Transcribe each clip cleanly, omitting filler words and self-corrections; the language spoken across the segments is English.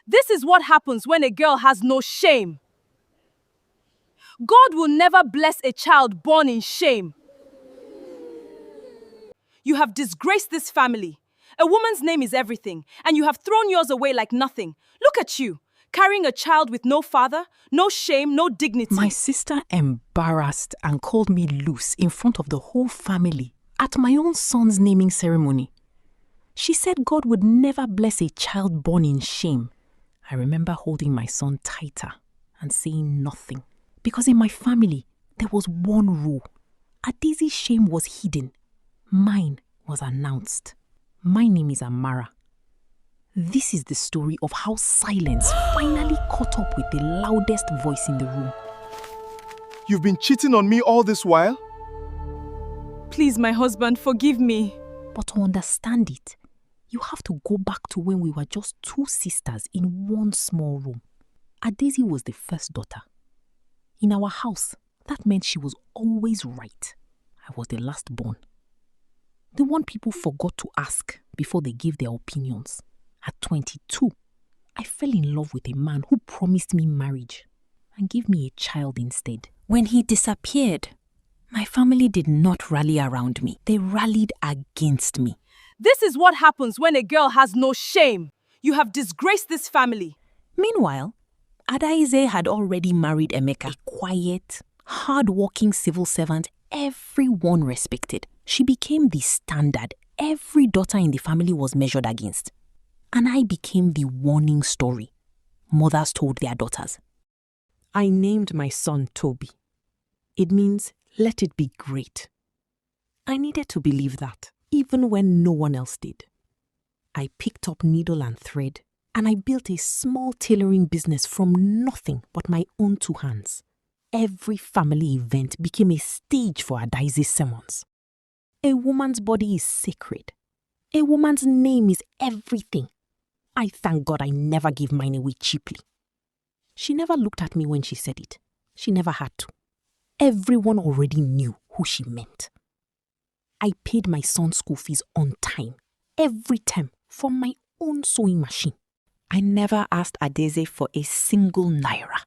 This is what happens when a girl has no shame. God will never bless a child born in shame. You have disgraced this family. A woman's name is everything, and you have thrown yours away like nothing. Look at you, carrying a child with no father, no shame, no dignity. My sister embarrassed and called me loose in front of the whole family at my own son's naming ceremony. She said God would never bless a child born in shame. I remember holding my son tighter and saying nothing. Because in my family, there was one rule. Adaisy's shame was hidden. Mine was announced. My name is Amara. This is the story of how silence finally caught up with the loudest voice in the room. You've been cheating on me all this while? Please, my husband, forgive me. But to understand it, you have to go back to when we were just two sisters in one small room. Adaisy was the first daughter. In our house, that meant she was always right. I was the last born. The one people forgot to ask before they gave their opinions. At 22, I fell in love with a man who promised me marriage and gave me a child instead. When he disappeared, my family did not rally around me. They rallied against me. This is what happens when a girl has no shame. You have disgraced this family. Meanwhile, Adaize had already married Emeka, a quiet, hard-working civil servant everyone respected. She became the standard every daughter in the family was measured against. And I became the warning story mothers told their daughters. I named my son Toby. It means, let it be great. I needed to believe that, even when no one else did. I picked up needle and thread, and I built a small tailoring business from nothing but my own two hands. Every family event became a stage for Adaize's sermons. A woman's body is sacred. A woman's name is everything. I thank God I never gave mine away cheaply. She never looked at me when she said it. She never had to. Everyone already knew who she meant. I paid my son's school fees on time, every term, from my own sewing machine. I never asked Adaize for a single naira.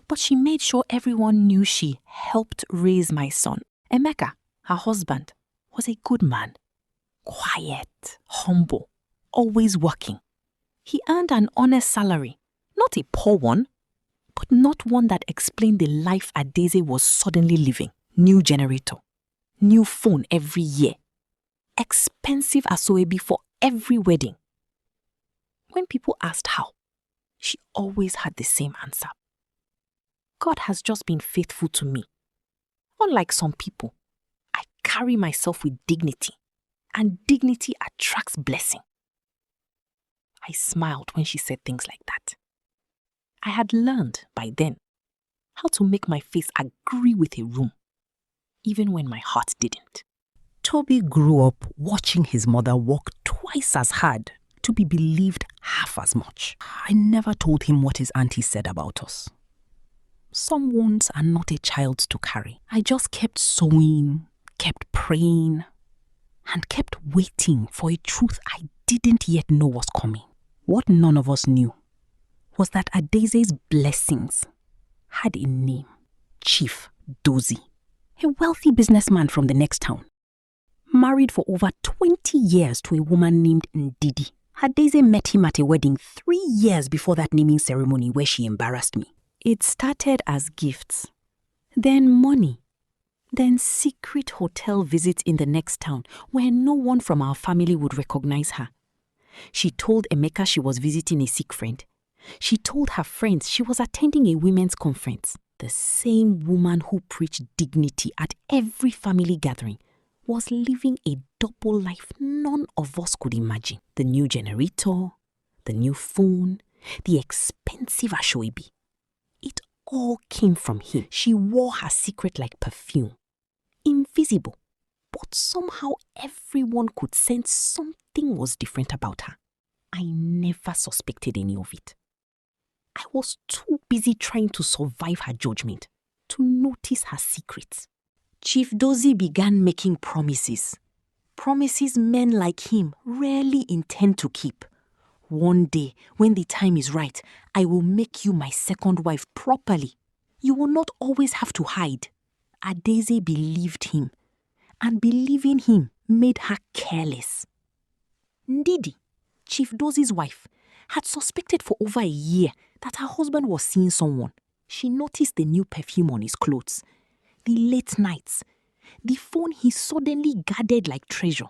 But she made sure everyone knew she helped raise my son. Emeka, her husband, was a good man. Quiet, humble, always working. He earned an honest salary, not a poor one, but not one that explained the life Adaize was suddenly living. New generator, new phone every year, expensive asoebi for every wedding. When people asked how, she always had the same answer. God has just been faithful to me. Unlike some people, I carry myself with dignity, and dignity attracts blessing. I smiled when she said things like that. I had learned by then how to make my face agree with a room, even when my heart didn't. Toby grew up watching his mother work twice as hard to be believed half as much. I never told him what his auntie said about us. Some wounds are not a child's to carry. I just kept sewing, kept praying, and kept waiting for a truth I didn't yet know was coming. What none of us knew was that Adaize's blessings had a name, Chief Dozie, a wealthy businessman from the next town. Married for over 20 years to a woman named Ndidi. Adaize met him at a wedding 3 years before that naming ceremony where she embarrassed me. It started as gifts, then money, then secret hotel visits in the next town where no one from our family would recognize her. She told Emeka she was visiting a sick friend. She told her friends she was attending a women's conference. The same woman who preached dignity at every family gathering was living a double life none of us could imagine. The new generator, the new phone, the expensive asoebi. It all came from him. She wore her secret like perfume. Invisible, but somehow everyone could sense something was different about her. I never suspected any of it. I was too busy trying to survive her judgment to notice her secrets. Chief Dozie began making promises. Promises men like him rarely intend to keep. One day, when the time is right, I will make you my second wife properly. You will not always have to hide. Adeze believed him, and believing him made her careless. Ndidi, Chief Dozi's wife, had suspected for over a year that her husband was seeing someone. She noticed the new perfume on his clothes, the late nights, the phone he suddenly guarded like treasure.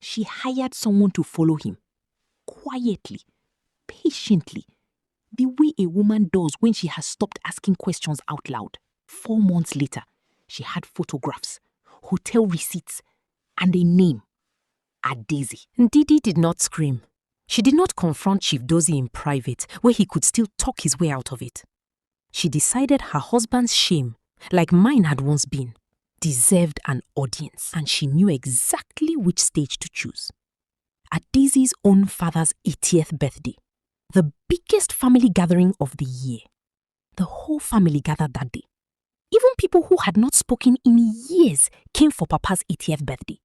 She hired someone to follow him, quietly, patiently, the way a woman does when she has stopped asking questions out loud. 4 months later, she had photographs, hotel receipts, and a name, Adeze. Ndidi did not scream. She did not confront Chief Dozie in private, where he could still talk his way out of it. She decided her husband's shame, like mine had once been, deserved an audience, and she knew exactly which stage to choose. Adeze's own father's 80th birthday, the biggest family gathering of the year. The whole family gathered that day. Even people who had not spoken in years came for Papa's 80th birthday.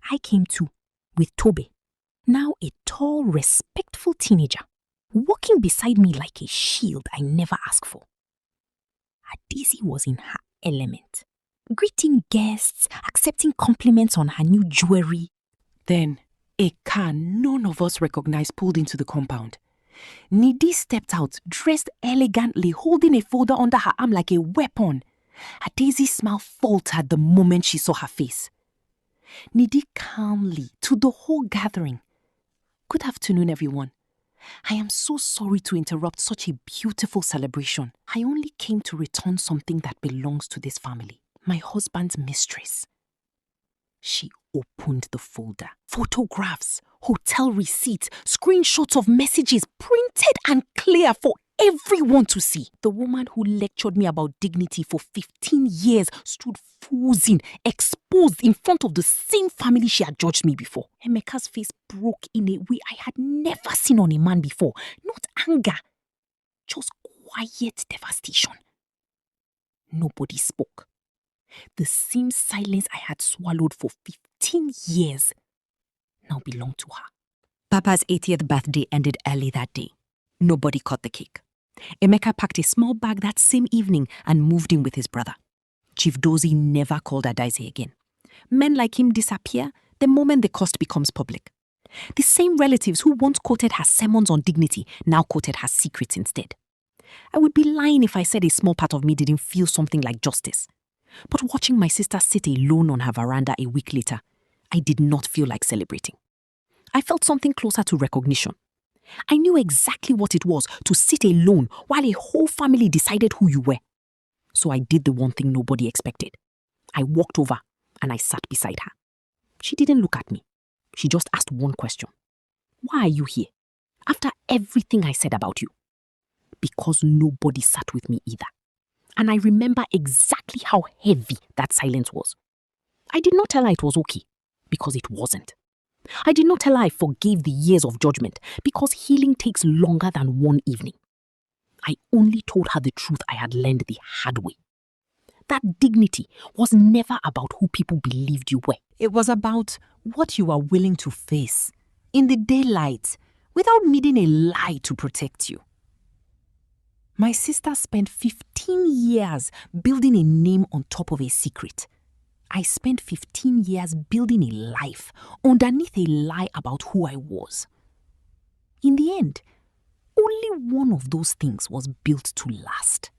I came too, with Tobe, now a tall, respectful teenager, walking beside me like a shield I never asked for. Adeze was in her element, greeting guests, accepting compliments on her new jewelry. Then, a car none of us recognized pulled into the compound. Nidi stepped out, dressed elegantly, holding a folder under her arm like a weapon. Adeze's smile faltered the moment she saw her face. Nidi calmly, to the whole gathering. Good afternoon, everyone. I am so sorry to interrupt such a beautiful celebration. I only came to return something that belongs to this family. My husband's mistress. She opened the folder. Photographs, hotel receipts, screenshots of messages printed and clear for everyone to see. The woman who lectured me about dignity for 15 years stood frozen, exposed in front of the same family she had judged me before. Emeka's face broke in a way I had never seen on a man before. Not anger, just quiet devastation. Nobody spoke. The same silence I had swallowed for 15 years now belonged to her. Papa's 80th birthday ended early that day. Nobody cut the cake. Emeka packed a small bag that same evening and moved in with his brother. Chief Dozie never called Adeze again. Men like him disappear the moment the cost becomes public. The same relatives who once quoted her sermons on dignity now quoted her secrets instead. I would be lying if I said a small part of me didn't feel something like justice. But watching my sister sit alone on her veranda a week later, I did not feel like celebrating. I felt something closer to recognition. I knew exactly what it was to sit alone while a whole family decided who you were. So I did the one thing nobody expected. I walked over and I sat beside her. She didn't look at me. She just asked one question. Why are you here? After everything I said about you. Because nobody sat with me either. And I remember exactly how heavy that silence was. I did not tell her it was okay, because it wasn't. I did not tell her I forgave the years of judgment, because healing takes longer than one evening. I only told her the truth I had learned the hard way. That dignity was never about who people believed you were. It was about what you are willing to face in the daylight without needing a lie to protect you. My sister spent 15 years building a name on top of a secret. I spent 15 years building a life underneath a lie about who I was. In the end, only one of those things was built to last.